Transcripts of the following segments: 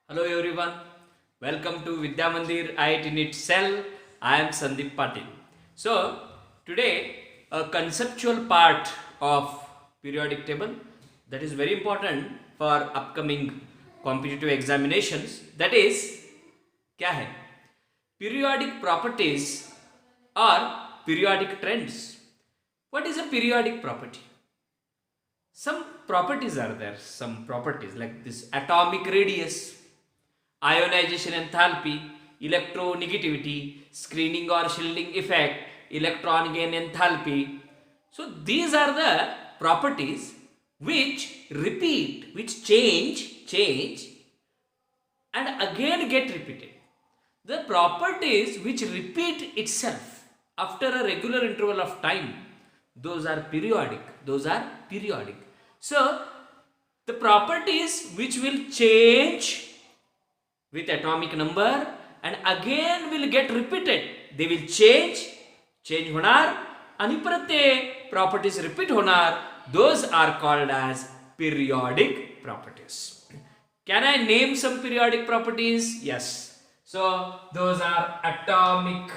Hello everyone, welcome to Vidya Mandir IIT NEET Cell. I am Sandeep Patil. So today a conceptual part of periodic table that is very important for upcoming competitive examinations, that is क्या है periodic properties or periodic trends. What is a periodic property? Some properties are there, some properties like this atomic radius, ionization enthalpy, electronegativity, screening or shielding effect, electron gain enthalpy. So these are the properties which repeat, which change and again get repeated. The properties which repeat itself after a regular interval of time, those are periodic. So the properties which will change with atomic number and again will get repeated, they will change होणार आणि परत ते properties repeat होणार, those are called as periodic properties. Can I name some periodic properties? Yes. So those are atomic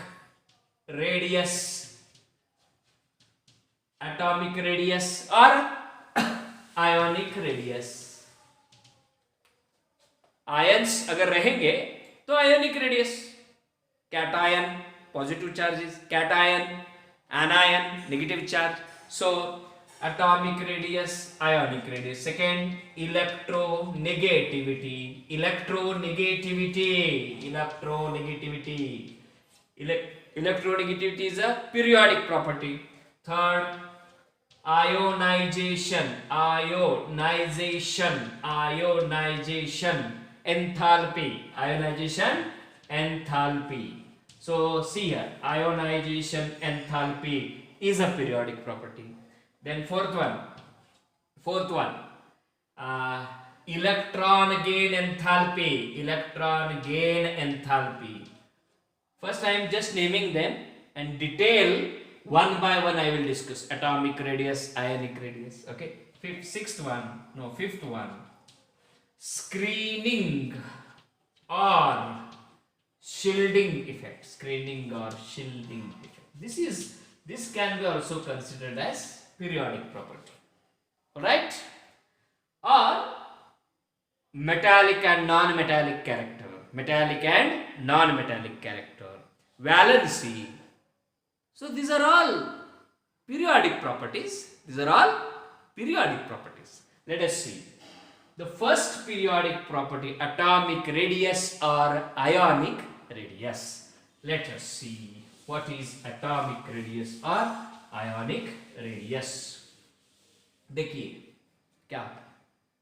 radius or ionic radius. Ions अगर रहेंगे तो ionic radius, cation positive charges, cation anion negative charge. So atomic radius, ionic radius. Second electronegativity is a periodic property. Third, ionization enthalpy. So see here, ionization enthalpy is a periodic property. Then fourth one, electron gain enthalpy. First I am just naming them and detail one by one I will discuss. Atomic radius, ionic radius. Okay. Fifth one. Screening or shielding effect. This can be also considered as periodic property. Alright? Or metallic and non-metallic character. Valency. So these are all periodic properties. Let us see. The first periodic property, atomic radius or ionic radius. Let us see what is atomic radius or ionic radius. देखिए क्या होता है.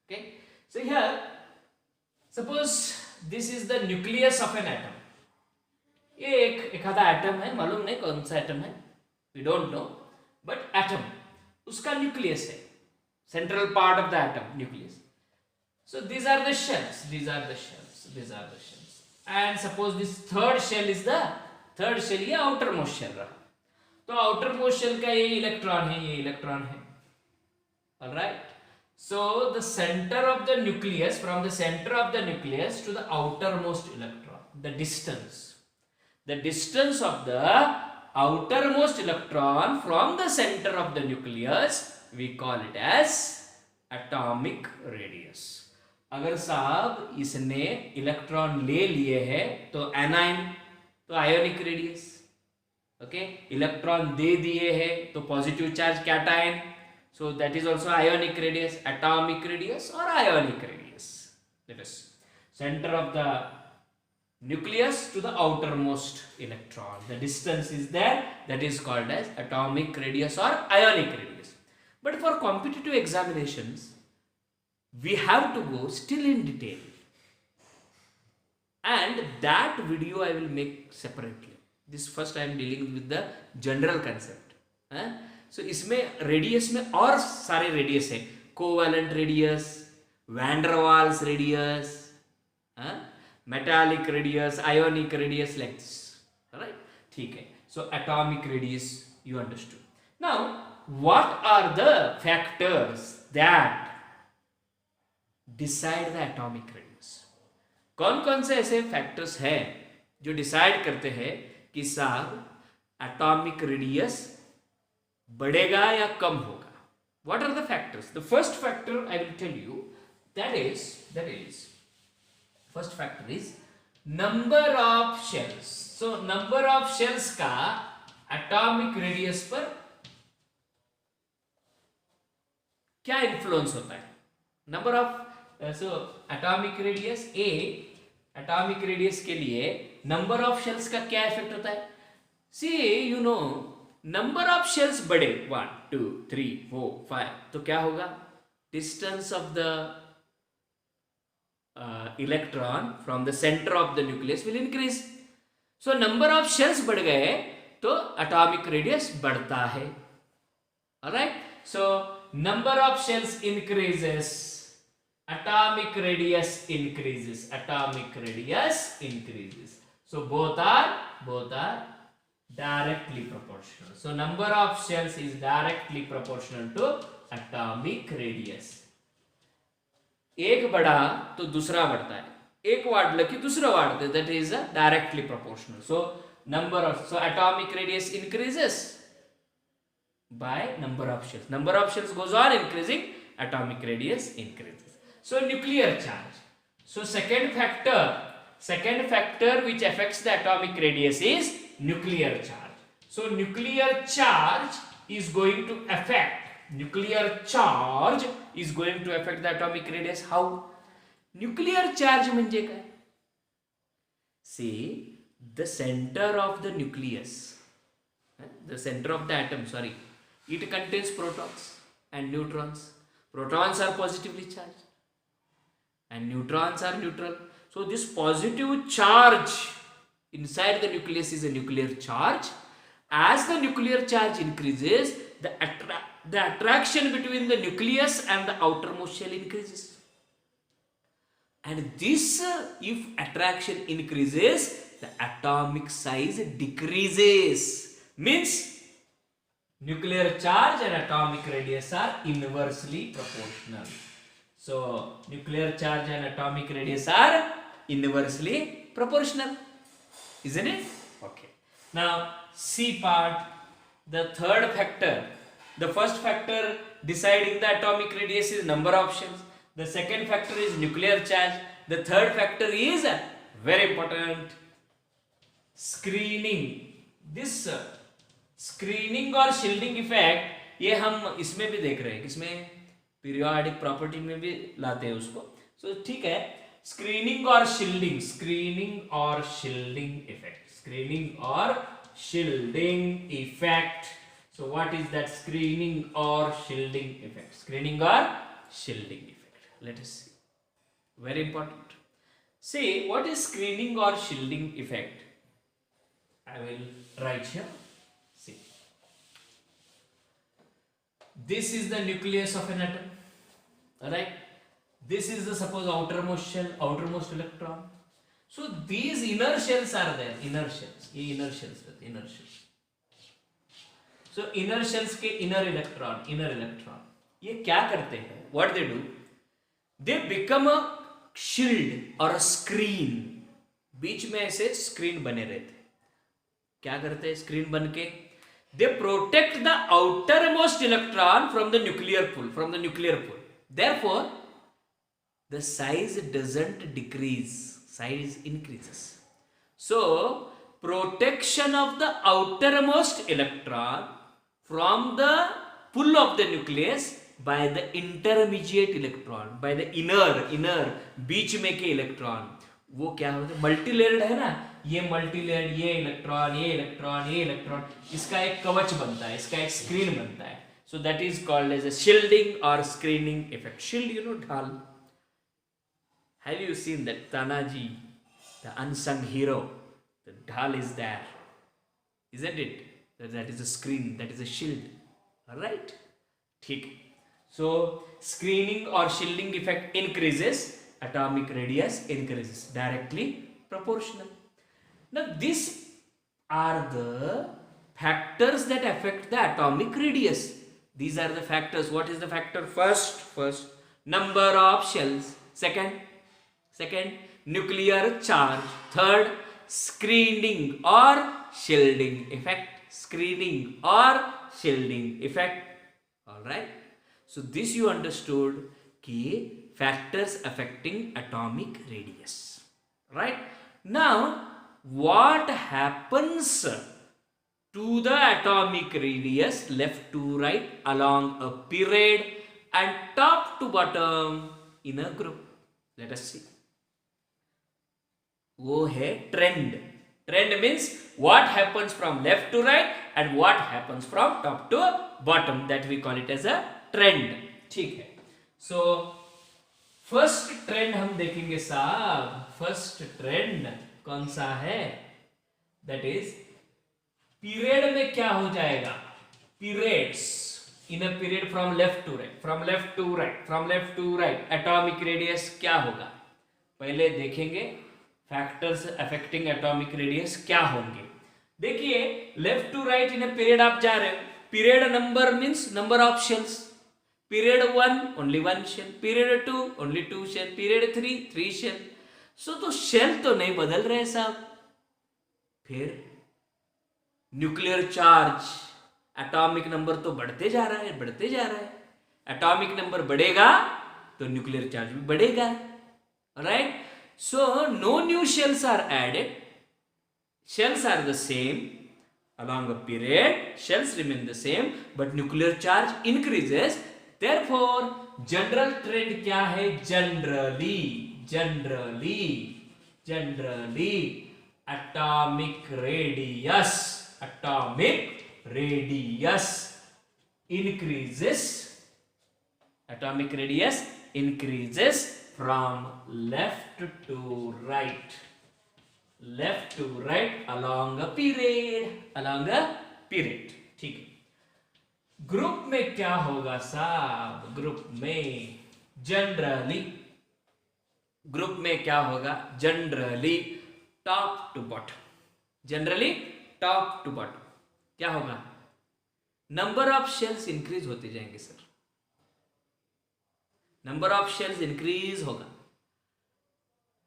Okay. So here, suppose this is the nucleus of an atom. ये एखादा atom है, मालूम नहीं कौन सा एटम है, we don't know, but atom उसका न्यूक्लियस है, central part of the atom, nucleus. So these are the shells, and suppose this third shell ये outermost shell रहा, तो outermost shell का ये इलेक्ट्रॉन है, alright. So the center of the nucleus, from the center of the nucleus to the outermost electron, the distance of the outermost electron from the center of the nucleus, we call it as atomic radius. अगर साहब इसने electron ले लिए है तो A9, तो ionic radius. Okay. Electron दे दिए है तो positive charge cation, so that is also ionic radius, atomic radius or ionic radius. Let us see. Center of the nucleus to the outermost electron, the distance is there, that is called as atomic radius or ionic radius. But for competitive examinations we have to go still in detail, and that video I will make separately. This first I am dealing with the general concept. So इसमें radius में और सारे radius है, covalent radius, der Waals radius, metallic radius, ionic radius, like this. Right. ठीक है. सो atomic radius you understood. Now what are the factors that decide the atomic radius? कौन कौन से ऐसे फैक्टर्स हैं जो डिसाइड करते हैं कि साहब एटॉमिक रेडियस बढ़ेगा या कम होगा? What are the factors? The first factor I will tell you, that is first factor is number of shells. So number of shells का atomic radius पर क्या influence होता है? Number of so atomic radius A, atomic radius के लिए number of shells का क्या effect होता है? See, you know, number of shells बढ़े 1 2 3 4 5 तो क्या होगा? Distance of the electron from the centre of the nucleus will increase. So number of shells बढ़ गए तो एटॉमिक रेडियस बढ़ता है. Alright, so number of shells increases, atomic radius increases, atomic radius increases. So both are directly proportional. So number of shells is directly proportional to atomic radius. एक बढ़ा तो दूसरा बढ़ता है, एक वाढलं की दूसरा वाढते, that is directly proportional. So atomic radius increases by number of shells. Number of shells goes on increasing, atomic radius increases. So nuclear charge. So second factor which affects the atomic radius is nuclear charge. So nuclear charge is going to affect the atomic radius. How? Nuclear charge म्हणजे काय? See, the center of the nucleus, the center of the atom, it contains protons and neutrons. Protons are positively charged and neutrons are neutral. So this positive charge inside the nucleus is a nuclear charge. As the nuclear charge increases, the attraction between the nucleus and the outermost shell increases. And this, if attraction increases, the atomic size decreases. Means nuclear charge and atomic radius are inversely proportional. So nuclear charge and atomic radius are inversely proportional, isn't it? Okay. Now C part, the third factor. The first factor deciding the atomic radius is number of shells. The second factor is nuclear charge. The third factor is very important, screening. This screening और shielding effect, ये हम इसमें भी देख रहे हैं, किसमें? Periodic property में भी लाते हैं उसको. सो ठीक है, स्क्रीनिंग और shielding effect. So what is that screening और shielding effect? Let us see. Very important. See what is screening और shielding effect? I will write here. See, this is the nucleus of an atom, right? This is the suppose outermost shell, outermost electron. So these inner shells are there, inner shells. So inner shells के inner electron ये क्या करते हैं? What they do? They become a shield or a screen. बीच में ऐसे screen बने रहते हैं. क्या करते हैं screen बन के? They protect the outermost electron from the nuclear pull. Therefore, the size doesn't decrease, size increases. So, protection of the outermost electron from the pull of the nucleus by the intermediate electron, by the inner बीच में के electron. वो क्या होता है? Multilayered है ना, ये multilayered, ये इलेक्ट्रॉन, इसका एक कवच बनता है, इसका एक स्क्रीन बनता है. So that is called as a shielding और screening effect. Shield, you know, dhaal. Have you seen that Tanaji, the unsung hero? The dhaal is there, isn't it? That is a screen, that is a shield. All right, ठीक. So screening or shielding effect increases, atomic radius increases, directly proportional. Now these are the factors that affect the atomic radius. These are the factors. What is the factor? First, number of shells. Second, Second, nuclear charge. Third, screening or shielding effect. Screening or shielding effect. All right. So this you understood key factors affecting atomic radius. Right. Now, what happens to the atomic radius left to right along a period and top to bottom in a group? Let us see. वो है trend. Trend means what happens from left to right and what happens from top to bottom. That we call it as a trend. ठीक है. So first trend हम देखेंगे साहब. First trend कौन सा है? That is पीरियड में क्या हो जाएगा? Periods in a period from left to right, from left to right, from left to right, atomic radius क्या होगा? पहले देखेंगे फैक्टर्स अफेक्टिंग एटॉमिक रेडियस क्या होंगे. देखिए left to right in a period आप जा रहे हो. Period number means number of shells. Period 1 only 1 shell, period 2 only 2 shell, period 3 shell. So तो शेल तो नहीं बदल रहे साहब. फिर न्यूक्लियर चार्ज, एटॉमिक नंबर तो बढ़ते जा रहा है, बढ़ते जा रहा है. एटॉमिक नंबर बढ़ेगा तो न्यूक्लियर चार्ज भी बढ़ेगा. Right. So no new shells are added. Shells are the same along a period. Shells remain the same, but nuclear charge increases. Therefore, general trend क्या है? Generally, atomic radius increases. Atomic radius increases from left to right along a period. ठीक है. Group में क्या होगा साहब? Group में generally top to bottom क्या होगा? नंबर ऑफ शेल्स इंक्रीज होते जाएंगे sir. Number of shells increase होगा.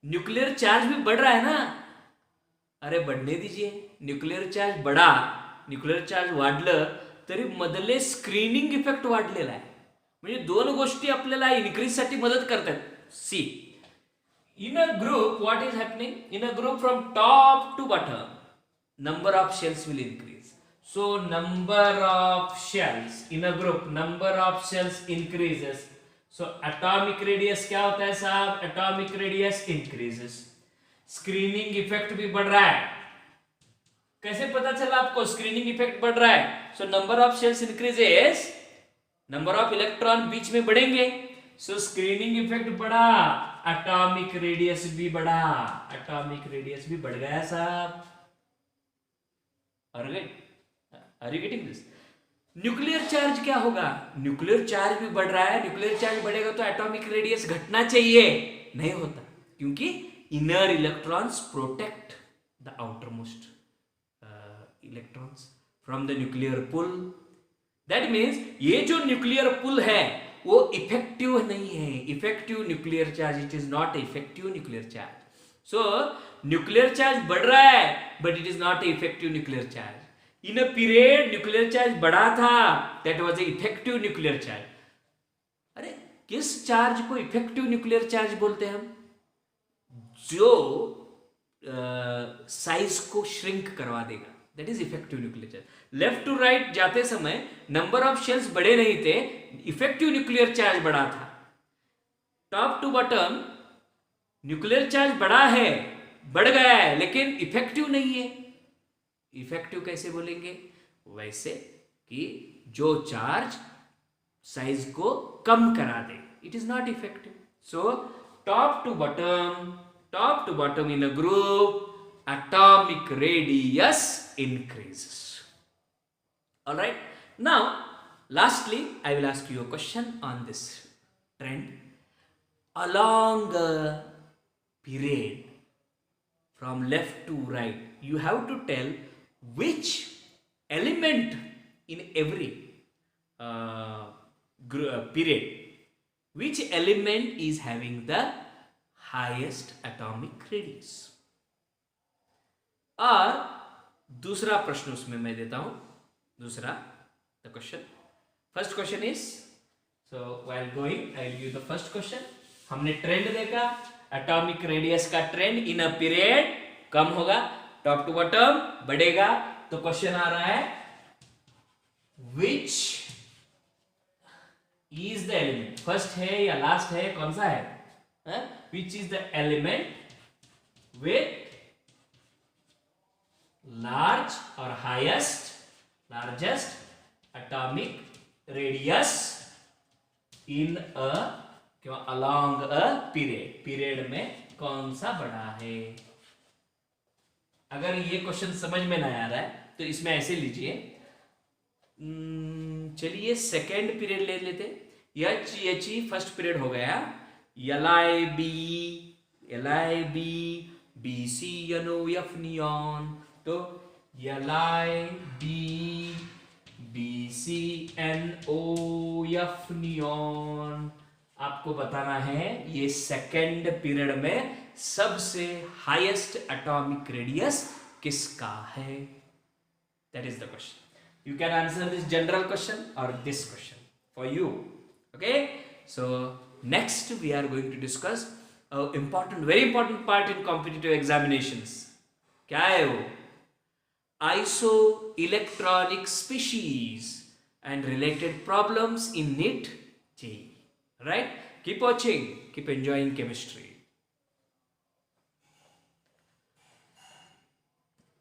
न्यूक्लियर चार्ज भी बढ़ रहा है ना. अरे बढ़ने दीजिए. न्यूक्लियर चार्ज बढ़ा, न्यूक्लियर चार्ज वाढलं तरी मधले स्क्रीनिंग इफेक्ट वाढलेला आहे. म्हणजे दोन गोष्टी आपल्याला इन्क्रीज साठी मदत करतात. See in a group what is happening? In a group from top to bottom number of shells will increase. So number of shells in a group, number of shells increases. So atomic radius क्या होता है साहब? Atomic radius increases. Screening effect भी बढ़ रहा है. कैसे पता चला आपको स्क्रीनिंग इफेक्ट बढ़ रहा है? So number of shells increases, number of electron बीच में बढ़ेंगे. सो स्क्रीनिंग इफेक्ट बढ़ा, एटॉमिक रेडियस भी बढ़ा. एटॉमिक रेडियस भी बढ़ गया साहब. Are you getting this? Nuclear charge क्या होगा? न्यूक्लियर चार्ज भी बढ़ रहा है. न्यूक्लियर चार्ज बढ़ेगा तो एटॉमिक रेडियस घटना चाहिए, नहीं होता. क्योंकि inner electrons protect the outermost electrons from the nuclear pull. That means ये जो न्यूक्लियर पुल है वो इफेक्टिव नहीं है. Effective nuclear charge, it is not effective nuclear charge. So nuclear charge बढ़ रहा है but it is not effective nuclear charge. In a period nuclear charge बढ़ा था, that was a effective nuclear charge. अरे किस charge को effective nuclear charge बोलते हैं हम? जो साइज को श्रिंक करवा देगा, that is effective nuclear charge. Left to right जाते समय नंबर ऑफ शेल्स बढ़े नहीं थे, इफेक्टिव न्यूक्लियर चार्ज बढ़ा था. Top to bottom nuclear charge बढ़ा है, बढ़ गया है, लेकिन इफेक्टिव नहीं है. इफेक्टिव कैसे बोलेंगे? वैसे कि जो चार्ज साइज को कम करा दे, it is not effective. So top to bottom in a group atomic radius increases. All right. Now, lastly, I will ask you a question on this trend. Along a period from left to right, you have to tell which element in every period, which element is having the highest atomic radius. और दूसरा प्रश्न उसमें मैं देता हूं, दूसरा the question, first question is, so while going I give the first question. हमने trend देखा, एटॉमिक रेडियस का ट्रेंड इन अ पीरियड कम होगा, टॉप टू बॉटम बढ़ेगा। तो क्वेश्चन आ रहा है which is the element, first है या लास्ट है, कौन सा है, which is the element with large or largest atomic radius in a along a period में कौन सा बड़ा है। अगर ये क्वेश्चन समझ में ना आ रहा है तो इसमें ऐसे लीजिए, चलिए सेकेंड पीरियड ले लेते, एच फर्स्ट पीरियड हो गया, L I B C F neon, तो बी सी एफ नियॉन। आपको बताना है ये सेकेंड पीरियड में सबसे हाईएस्ट एटॉमिक रेडियस किसका है। That is the question. You can answer this general question और this question for you. Okay, so next we are going to discuss important, very important part in competitive examinations. क्या है वो? Isoelectronic species and related problems in NEET JEE. Right? Keep watching, keep enjoying chemistry.